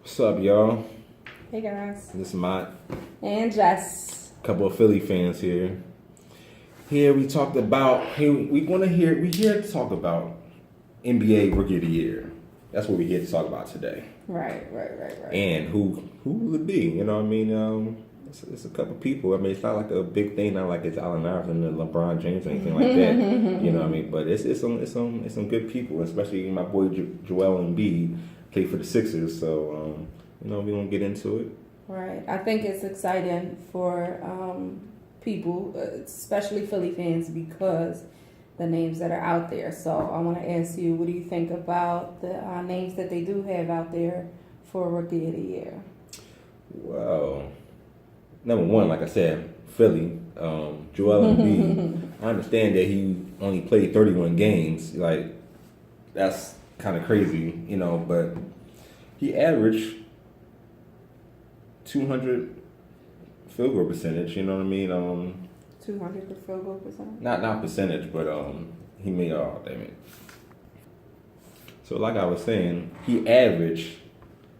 What's up, y'all? Hey guys. This is Mott. And Jess. Couple of Philly fans here. Here we talked about. Here we want to hear. We here to talk about NBA Rookie of the Year. That's what we're here to talk about today. Right. And who will it be? You know what I mean? It's a couple people. I mean, it's not like a big thing. Not like it's Allen Iverson and LeBron James or anything like that. You know what I mean? But it's some good people, especially my boy Joel Embiid played for the Sixers. So we gonna get into it. Right. I think it's exciting for people, especially Philly fans, because the names that are out there. So I want to ask you, what do you think about the names that they do have out there for Rookie of the Year? Well, number one, like I said, Philly, Joel Embiid. I understand that he only played 31 games. Like, that's kind of crazy, but he averaged 200 field goal percentage, you know what I mean? 200 for field goal percentage? Not percentage, but he made, damn it. So like I was saying, he averaged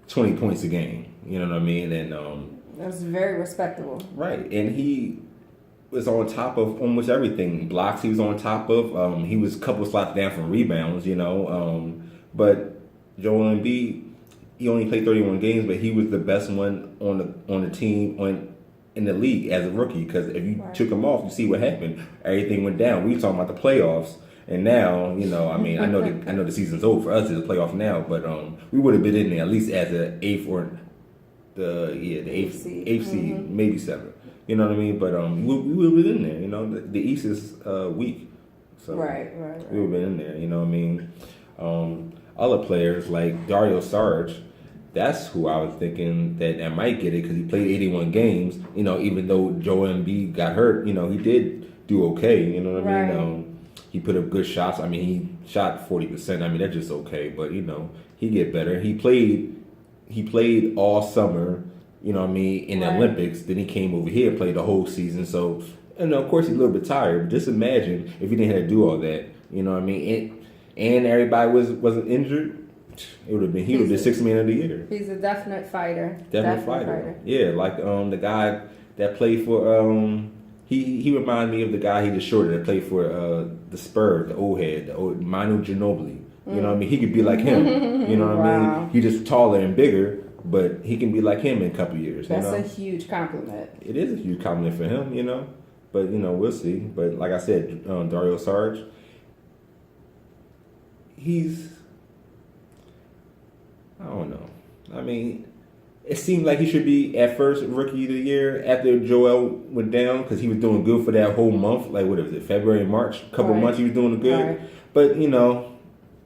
20 points a game, you know what I mean? And That's very respectable. right, and he was on top of almost everything. Blocks he was on top of. He was a couple slots down from rebounds, but Joel Embiid, he only played 31 games, but he was the best one on the team in the league as a rookie. Because if you took him off, you see what happened. Everything went down. We were talking about the playoffs, and now I mean, I know the season's over for us. It's a playoff now, but we would have been in there at least as an eighth or the eighth seed, maybe seventh. You know what I mean? But we would have been in there. The East is weak, so Right. we would have been in there. You know what I mean? Other players like Dario Saric, that's who I was thinking that might get it because he played 81 games. Even though Joel Embiid got hurt, he did do okay. You know what I mean? He put up good shots. I mean, he shot 40%. I mean, that's just okay. But he get better. He played all summer. You know what I mean, in the Olympics. Then he came over here, played the whole season. So, of course, he's a little bit tired. But just imagine if he didn't have to do all that. You know what I mean? And everybody wasn't injured. He would have been 6th man of the year. He's a definite fighter. Definite fighter. Yeah, like the guy that played for he reminded me of the guy he just shorted that played for the Spurs, the old Manu Ginobili. You know what I mean? He could be like him. You know what I mean? He just taller and bigger. But he can be like him in a couple years. That's a huge compliment. It is a huge compliment for him, But, we'll see. But like I said, Dario Saric, I don't know. I mean, it seemed like he should be at first Rookie of the Year after Joel went down because he was doing good for that whole month. Like, what is it, February and March? A couple months he was doing good. Right. But,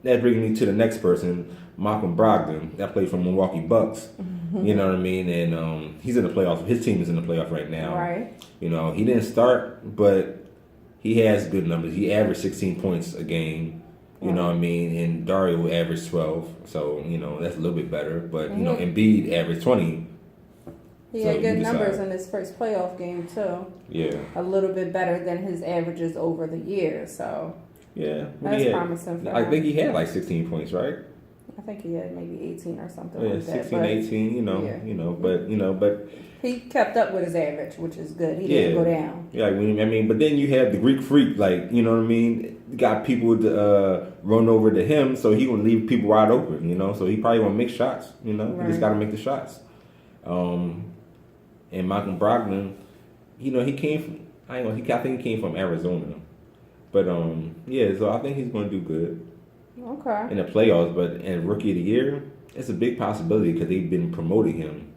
that brings me to the next person, Malcolm Brogdon, that played for Milwaukee Bucks. You know what I mean? And he's in the playoffs. His team is in the playoff right now. Right. He didn't start, but he has good numbers. He averaged 16 points a game. You know what I mean? And Dario averaged 12. So, that's a little bit better. But, Embiid averaged 20. He had good numbers in his first playoff game, too. Yeah. A little bit better than his averages over the year, so... Yeah. That's promising for him. I think he had like 16 points, right? I think he had maybe 18 or something like 16, 18, but he kept up with his average, which is good. He didn't go down. Yeah, but then you have the Greek freak, like, you know what I mean? Got people to run over to him, so he gonna leave people wide open, so he probably gonna make shots, He just gotta make the shots. And Malcolm Brogdon, he came from, I think he came from Arizona. But so I think he's gonna do good. Okay. In the playoffs, but in Rookie of the Year, it's a big possibility because they've been promoting him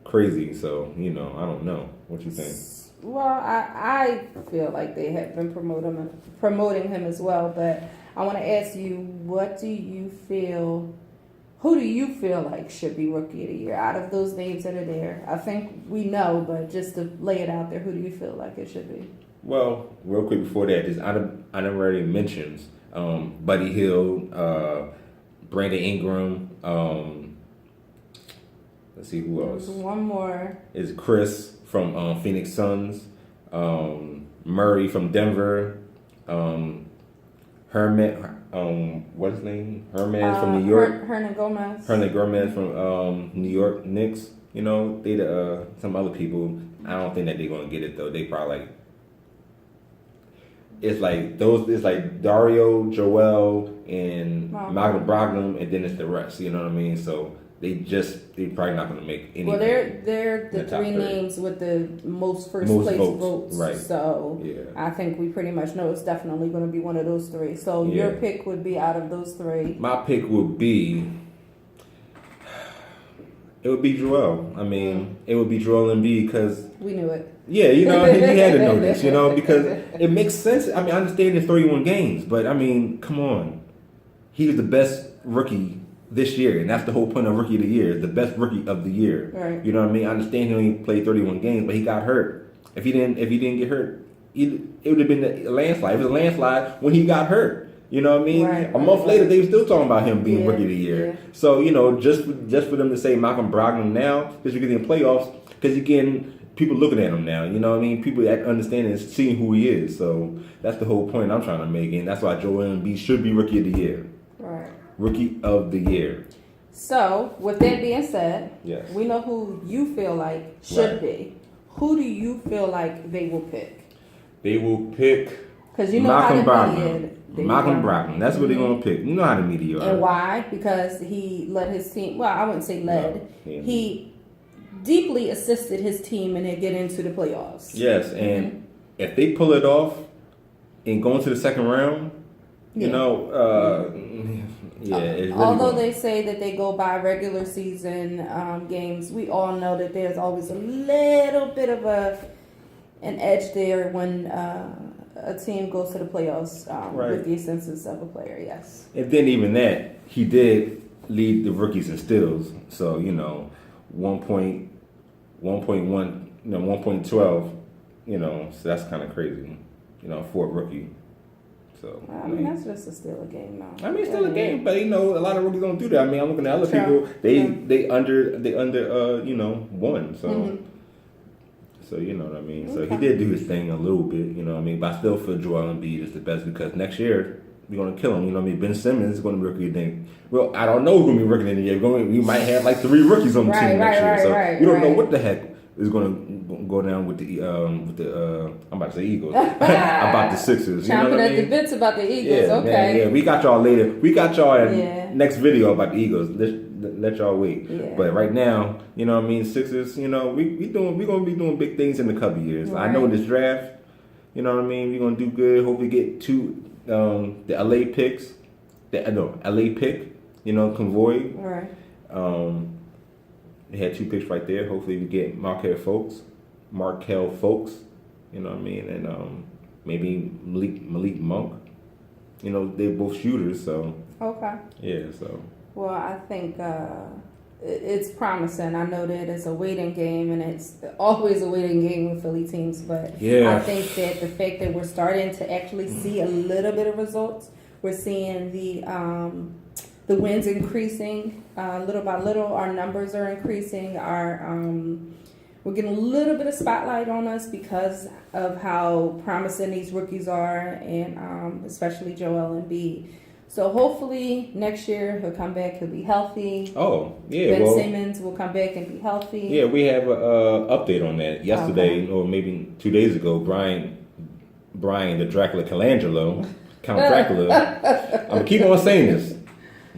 crazy. So, I don't know. What you think? Well, I feel like they have been promoting him as well. But I want to ask you, who do you feel like should be Rookie of the Year out of those names that are there? I think we know, but just to lay it out there, who do you feel like it should be? Well, real quick before that, just honorary mentions. Buddy Hield, Brandon Ingram, let's see who else. One more is Chris from Phoenix Suns, Murray from Denver, Herman what's his name? Herman from New York. Hernan Gomez. Hernan Gomez from New York Knicks. You know, they some other people. I don't think that they're gonna get it though. They probably like. It's like those. It's like Dario, Joel, and Malcolm Brogdon, and then it's the rest. You know what I mean? So they're probably not going to make any. Well, they're the three names with the most place votes. Right. So yeah. I think we pretty much know it's definitely going to be one of those three. So your pick would be out of those three. My pick would be. It would be Joel. I mean, it would be Joel Embiid because we knew it. Yeah, you know, you had to know this, you know, because it makes sense. I mean, I understand it's 31 games, but I mean, come on. He was the best rookie this year, and that's the whole point of Rookie of the Year, the best rookie of the year. Right. You know what I mean? I understand he only played 31 games, but he got hurt. If he didn't get hurt, it would have been a landslide. It was a landslide when he got hurt. You know what I mean? Right, a month later, they were still talking about him being Rookie of the Year. Yeah. So, you know, just for them to say Malcolm Brogdon now, just because in the playoffs, because again, people looking at him now, you know what I mean? People that understand and seeing who he is. So that's the whole point I'm trying to make, and that's why Joel Embiid should be Rookie of the Year. Right. Rookie of the Year. So, with that being said, yes, we know who you feel like should be. Who do you feel like they will pick? They will pick because you know Malcolm how the media. Malcolm Brogdon. That's what they're going to pick. You know how the media are. And why? Because he led his team. Well, I wouldn't say led. No, he deeply assisted his team in it get into the playoffs. Yes, and if they pull it off and go into the second round, you know, it's really although they say that they go by regular season games, we all know that there's always a little bit of an edge there when a team goes to the playoffs with the assistance of a player. Yes, and then even that, he did lead the rookies in steals. So you know, 1.1, 1.12, you know, so that's kind of crazy, you know, for a rookie. So I mean, that's just still a game, though. I mean, it's still a game, but you know, a lot of rookies don't do that. I mean, I'm looking at other people; they under you know, won. So, so you know what I mean. So he did do his thing a little bit, you know what I mean. But I still feel Joel Embiid is the best because next year we're gonna kill him. You know what I mean. Ben Simmons is gonna be rookie of the year. Well, I don't know who's gonna be rookie of the year. We might have like 3 rookies on the team next year. So we don't know what the heck is gonna go down with the I'm about to say Eagles about the Sixers. You know what I mean? Chomping at the bits about the Eagles. Yeah, okay. Man, yeah, we got y'all later. We got y'all in next video about the Eagles. Let y'all wait. Yeah. But right now, you know what I mean, Sixers, you know, we gonna be doing big things in a couple years. Right. I know this draft, you know what I mean, we're gonna do good. Hopefully get 2 the LA picks. LA pick, you know, Convoy. Right. They had 2 picks right there. Hopefully we get Markel Fultz, you know what I mean, and maybe Malik Monk. You know, they're both shooters, so. Okay. Yeah, so. Well, I think it's promising. I know that it's a waiting game, and it's always a waiting game with Philly teams, but I think that the fact that we're starting to actually see a little bit of results, we're seeing the wins increasing little by little. Our numbers are increasing. We're getting a little bit of spotlight on us because of how promising these rookies are, and especially Joel Embiid. So hopefully next year he'll come back. He'll be healthy. Oh yeah, Ben Simmons will come back and be healthy. Yeah, we have an update on that yesterday, or maybe 2 days ago. Brian, the Dracula Colangelo, Count Dracula. I'm gonna keep on saying this.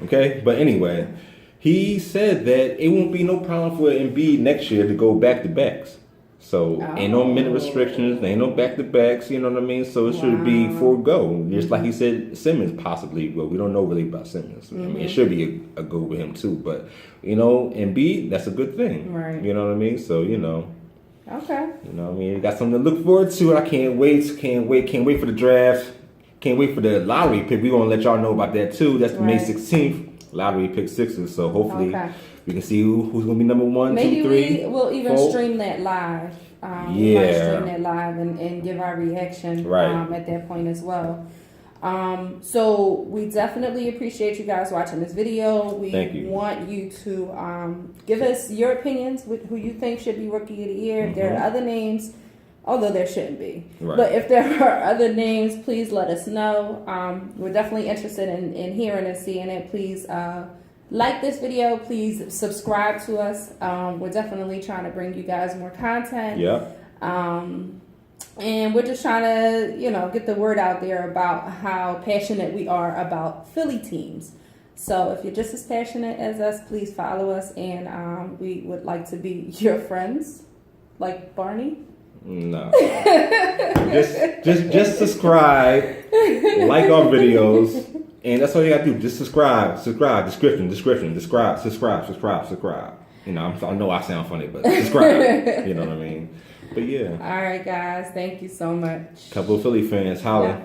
Okay, but anyway, he said that it won't be no problem for Embiid next year to go back to backs. So ain't no minute restrictions, ain't no back to backs. You know what I mean? So it should be full go. Just like he said, Simmons possibly. Well, we don't know really about Simmons. I mean, it should be a go with him too. But you know, Embiid, that's a good thing. Right. You know what I mean? So you know. Okay. You know what I mean? You got something to look forward to. I can't wait for the draft. Can't wait for the lottery pick. We're going to let y'all know about that too. That's May 16th. Lottery pick Sixers. So hopefully we can see who's going to be number 1, Maybe 2, 3. Maybe we'll even stream that live. We might stream that live and give our reaction at that point as well. So we definitely appreciate you guys watching this video. We want you to give us your opinions with who you think should be Rookie of the Year. If there are other names although there shouldn't be. Right. But if there are other names, please let us know. We're definitely interested in hearing and seeing it. Please like this video. Please subscribe to us. We're definitely trying to bring you guys more content. Yep. And we're just trying to, get the word out there about how passionate we are about Philly teams. So if you're just as passionate as us, please follow us, and we would like to be your friends, like Barney. No. just subscribe, like our videos, and that's all you gotta do. Just subscribe, description, subscribe. I know I sound funny, but subscribe. You know what I mean? But yeah. All right, guys. Thank you so much. Couple of Philly fans, holla. Yeah.